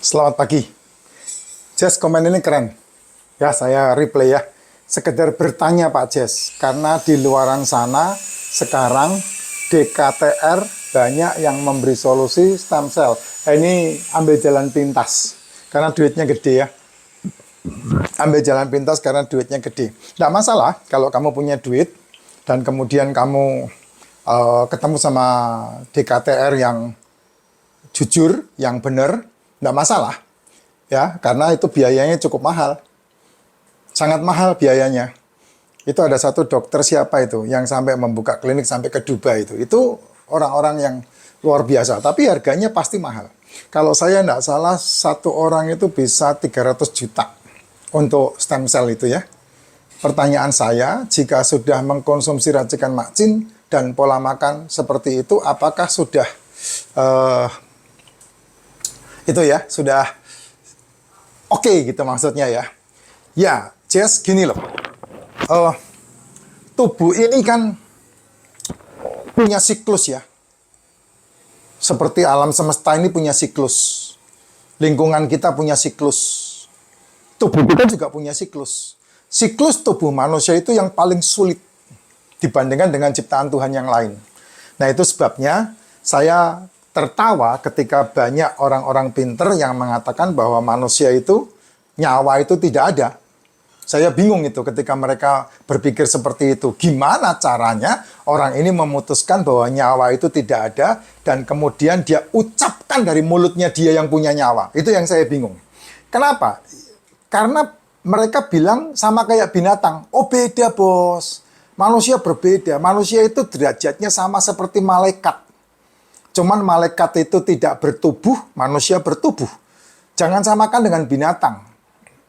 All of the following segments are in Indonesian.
Selamat pagi. Jess, komen ini keren. Ya, saya replay ya. Sekedar bertanya Pak Jess, karena di luaran sana sekarang DKTR banyak yang memberi solusi stem cell. Ini ambil jalan pintas, karena duitnya gede ya. Ambil jalan pintas karena duitnya gede. Tidak masalah kalau kamu punya duit dan kemudian kamu ketemu sama DKTR yang jujur, yang benar, tidak masalah. Ya, karena itu biayanya cukup mahal. Sangat mahal biayanya. Itu ada satu dokter siapa itu yang sampai membuka klinik sampai ke Dubai itu. Itu orang-orang yang luar biasa, tapi harganya pasti mahal. Kalau saya tidak salah, satu orang itu bisa 300 juta untuk stem cell itu ya. Pertanyaan saya, jika sudah mengkonsumsi racikan makcin dan pola makan seperti itu, apakah sudah itu ya, sudah oke gitu maksudnya ya. Ya, Jess, gini loh. Tubuh ini kan punya siklus ya. Seperti alam semesta ini punya siklus. Lingkungan kita punya siklus. Tubuh kita juga punya siklus. Siklus tubuh manusia itu yang paling sulit dibandingkan dengan ciptaan Tuhan yang lain. Nah, itu sebabnya saya tertawa ketika banyak orang-orang pinter yang mengatakan bahwa manusia itu, nyawa itu tidak ada. Saya bingung itu ketika mereka berpikir seperti itu. Gimana caranya orang ini memutuskan bahwa nyawa itu tidak ada dan kemudian dia ucapkan dari mulutnya dia yang punya nyawa. Itu yang saya bingung. Kenapa? Karena mereka bilang sama kayak binatang. Oh beda bos. Manusia berbeda. Manusia itu derajatnya sama seperti malaikat. Cuman malaikat itu tidak bertubuh, manusia bertubuh. Jangan samakan dengan binatang.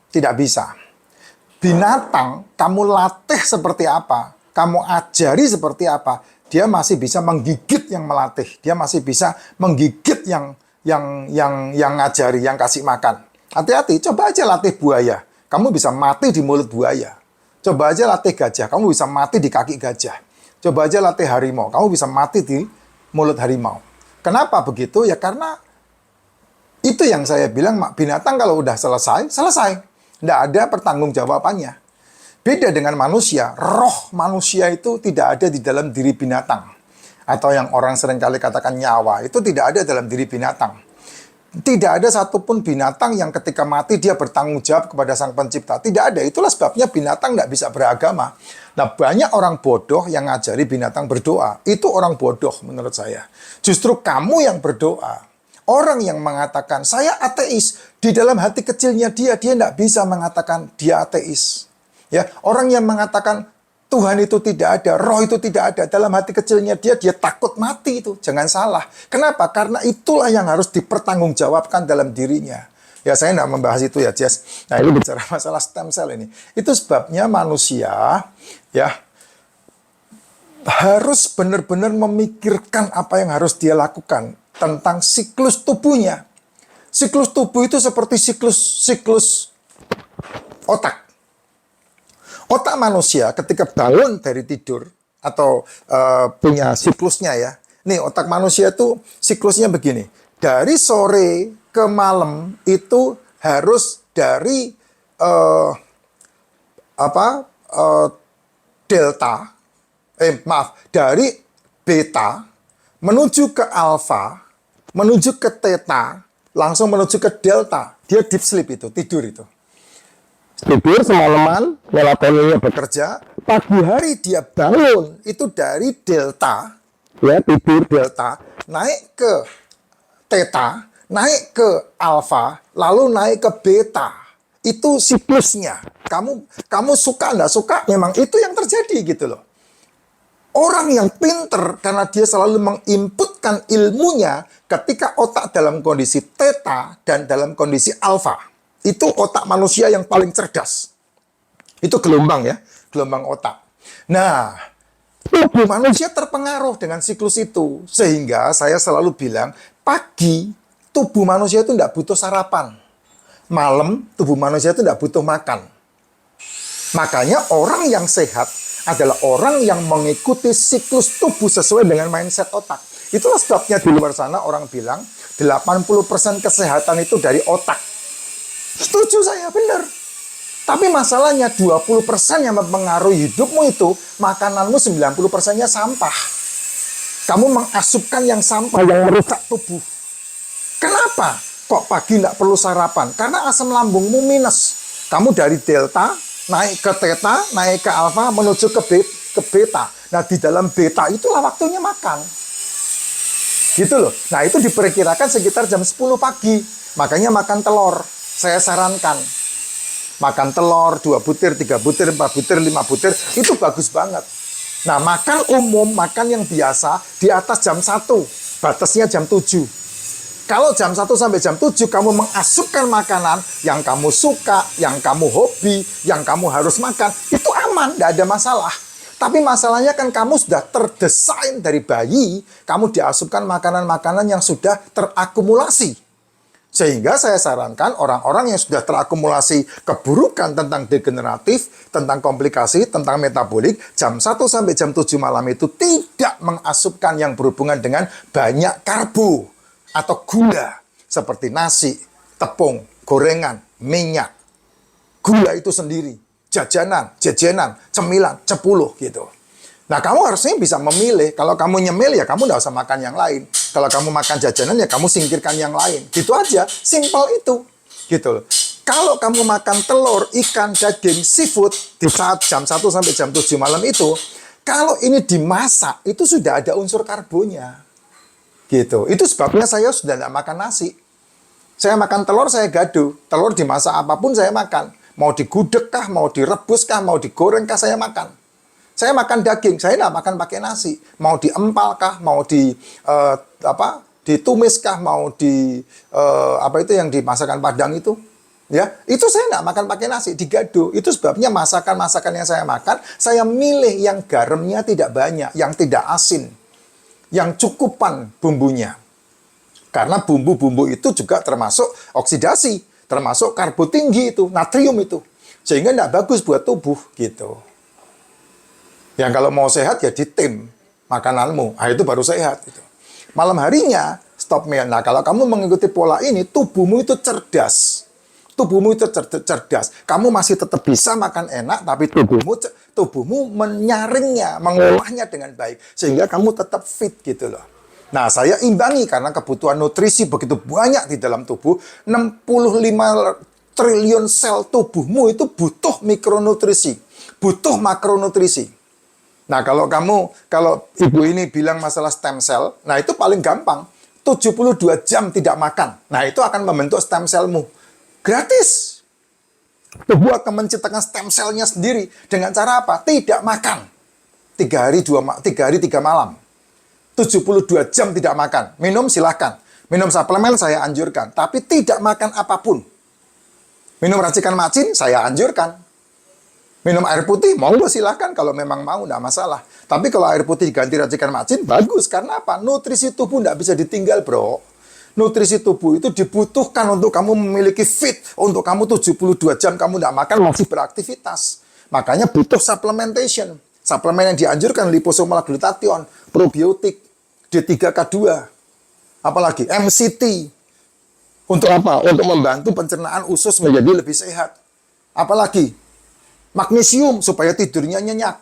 Tidak bisa. Binatang, kamu latih seperti apa, kamu ajari seperti apa, dia masih bisa menggigit yang melatih, dia masih bisa menggigit yang ngajari, yang kasih makan. Hati-hati, coba aja latih buaya, kamu bisa mati di mulut buaya. Coba aja latih gajah, kamu bisa mati di kaki gajah. Coba aja latih harimau, kamu bisa mati di mulut harimau. Kenapa begitu? Ya karena itu yang saya bilang, binatang kalau udah selesai, selesai. Tidak ada pertanggungjawabannya. Beda dengan manusia, roh manusia itu tidak ada di dalam diri binatang. Atau yang orang seringkali katakan nyawa, itu tidak ada dalam diri binatang. Tidak ada satupun binatang yang ketika mati dia bertanggung jawab kepada Sang Pencipta. Tidak ada, itulah sebabnya binatang tidak bisa beragama. Nah, banyak orang bodoh yang ngajari binatang berdoa. Itu orang bodoh menurut saya. Justru kamu yang berdoa. Orang yang mengatakan, saya ateis, di dalam hati kecilnya dia tidak bisa mengatakan dia ateis. Ya, orang yang mengatakan Tuhan itu tidak ada, roh itu tidak ada, dalam hati kecilnya dia takut mati itu. Jangan salah. Kenapa? Karena itulah yang harus dipertanggungjawabkan dalam dirinya. Ya, saya tidak membahas itu ya, Jess. Nah, ini bicara masalah stem cell ini. Itu sebabnya manusia, ya, harus benar-benar memikirkan apa yang harus dia lakukan tentang siklus tubuhnya. Siklus tubuh itu seperti siklus otak. Otak manusia ketika bangun dari tidur atau punya siklusnya ya. Nih, otak manusia itu siklusnya begini. Dari sore ke malam itu harus dari dari beta menuju ke alfa, menuju ke theta, langsung menuju ke delta. Dia deep sleep itu, tidur itu. Tidur semalaman, melatoninnya bekerja. Pagi hari dia bangun, itu dari delta, ya tidur delta, naik ke theta, naik ke alfa, lalu naik ke beta. Itu siklusnya. Kamu suka nggak suka, memang itu yang terjadi gitu loh. Orang yang pinter karena dia selalu menginputkan ilmunya ketika otak dalam kondisi theta dan dalam kondisi alfa. Itu otak manusia yang paling cerdas. Itu gelombang ya, gelombang otak. Nah, tubuh manusia terpengaruh dengan siklus itu. Sehingga saya selalu bilang, pagi tubuh manusia itu tidak butuh sarapan. Malam tubuh manusia itu tidak butuh makan. Makanya orang yang sehat adalah orang yang mengikuti siklus tubuh sesuai dengan mindset otak. Itulah sebabnya di luar sana orang bilang 80% kesehatan itu dari otak. Setuju saya, benar. Tapi masalahnya 20% yang mempengaruhi hidupmu itu, makananmu 90%-nya sampah. Kamu mengasupkan yang sampah, yang merusak tubuh. Kenapa? Kok pagi nggak perlu sarapan? Karena asam lambungmu minus. Kamu dari delta, naik ke theta, naik ke alfa, menuju ke beta. Nah, di dalam beta itulah waktunya makan. Gitu loh. Nah, itu diperkirakan sekitar jam 10 pagi. Makanya makan telur. Saya sarankan. Makan telur, 2 butir, 3 butir, 4 butir, 5 butir. Itu bagus banget. Nah, makan umum, makan yang biasa, di atas jam 1. Batasnya jam 7. Kalau jam 1 sampai jam 7 kamu mengasupkan makanan yang kamu suka, yang kamu hobi, yang kamu harus makan, itu aman, tidak ada masalah. Tapi masalahnya kan kamu sudah terdesain dari bayi, kamu diasupkan makanan-makanan yang sudah terakumulasi. Sehingga saya sarankan orang-orang yang sudah terakumulasi keburukan tentang degeneratif, tentang komplikasi, tentang metabolik, jam 1 sampai jam 7 malam itu tidak mengasupkan yang berhubungan dengan banyak karbo atau gula, seperti nasi, tepung, gorengan, minyak. Gula itu sendiri, jajanan, cemilan, cepuloh gitu. Nah, kamu harusnya bisa memilih. Kalau kamu nyemil, ya kamu nggak usah makan yang lain. Kalau kamu makan jajanan, ya kamu singkirkan yang lain. Gitu aja, simple itu. Gitu loh. Kalau kamu makan telur, ikan, daging, seafood, di saat jam 1 sampai jam 7 malam itu, kalau ini dimasak, itu sudah ada unsur karbonya. Gitu. Itu sebabnya saya sudah tidak makan nasi. Saya makan telur, saya gaduh. Telur dimasak apapun, saya makan. Mau digudeg kah, mau direbus kah, mau digoreng kah, saya makan. Saya makan daging, saya tidak makan pakai nasi. Mau diempal kah, mau ditumis kah, mau apa itu yang di masakan Padang itu, ya itu saya tidak makan pakai nasi, digado. Itu sebabnya masakan-masakan yang saya makan, saya milih yang garamnya tidak banyak, yang tidak asin, yang cukupan bumbunya. Karena bumbu-bumbu itu juga termasuk oksidasi, termasuk karbo tinggi itu, natrium itu, sehingga tidak bagus buat tubuh gitu. Yang kalau mau sehat ya ditim makananmu, nah itu baru sehat gitu. Malam harinya stop meal. Nah, kalau kamu mengikuti pola ini, tubuhmu itu cerdas. Tubuhmu itu cerdas. Kamu masih tetap bisa makan enak, tapi tubuhmu menyaringnya, mengolahnya dengan baik. Sehingga kamu tetap fit gitu loh. Nah, saya imbangi karena kebutuhan nutrisi begitu banyak di dalam tubuh. 65 triliun sel tubuhmu itu butuh mikronutrisi, butuh makronutrisi. Nah, kalau ibu ini bilang masalah stem cell, nah itu paling gampang. 72 jam tidak makan. Nah, itu akan membentuk stem cellmu. Gratis. Tubuh akan menciptakan stem cell-nya sendiri. Dengan cara apa? Tidak makan. 3 hari 3 malam. 72 jam tidak makan. Minum silahkan. Minum suplemen saya anjurkan. Tapi tidak makan apapun. Minum racikan macin saya anjurkan. Minum air putih, monggo silahkan kalau memang mau, tidak masalah. Tapi kalau air putih diganti racikan macin, bagus. Karena apa? Nutrisi tubuh tidak bisa ditinggal, bro. Nutrisi tubuh itu dibutuhkan untuk kamu memiliki fit. Untuk kamu 72 jam kamu tidak makan, masih beraktivitas. Makanya butuh supplementation. Suplemen yang dianjurkan, liposomal glutathione, probiotik, D3K2, apalagi MCT. Untuk apa? Untuk membantu pencernaan usus menjadi lebih sehat. Apalagi magnesium supaya tidurnya nyenyak.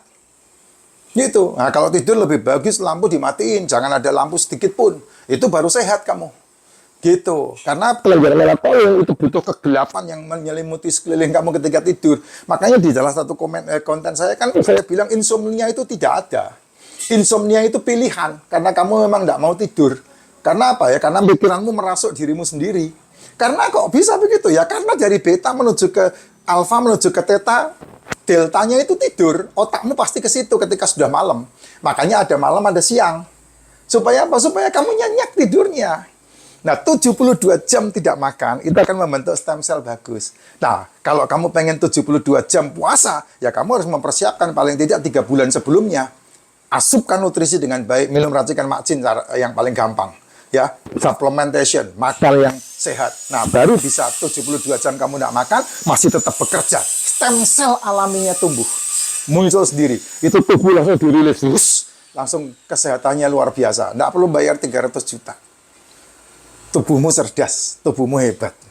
Gitu. Nah, kalau tidur lebih bagus lampu dimatiin, jangan ada lampu sedikit pun. Itu baru sehat kamu. Gitu. Karena pelajaran melatonin itu butuh kegelapan yang menyelimuti sekeliling kamu ketika tidur. Makanya di salah satu konten saya kan saya bilang insomnia itu tidak ada. Insomnia itu pilihan karena kamu memang tidak mau tidur. Karena apa ya? Karena pikiranmu merasuk dirimu sendiri. Karena kok bisa begitu ya? Karena dari beta menuju ke alfa menuju ke theta, deltanya itu tidur, otakmu pasti ke situ ketika sudah malam. Makanya ada malam, ada siang. Supaya apa? Supaya kamu nyenyak tidurnya. Nah, 72 jam tidak makan, itu akan membentuk stem cell bagus. Nah, kalau kamu pengen 72 jam puasa, ya kamu harus mempersiapkan paling tidak 3 bulan sebelumnya. Asupkan nutrisi dengan baik, minum racikan macin yang paling gampang. Ya, supplementation, makan yang sehat. Nah, baru bisa 72 jam kamu tidak makan, masih tetap bekerja. Stem cell alaminya tumbuh. Muncul sendiri. Itu tubuh langsung dirilis. Langsung kesehatannya luar biasa. Tidak perlu bayar 300 juta. tubuhmu cerdas, tubuhmu hebat.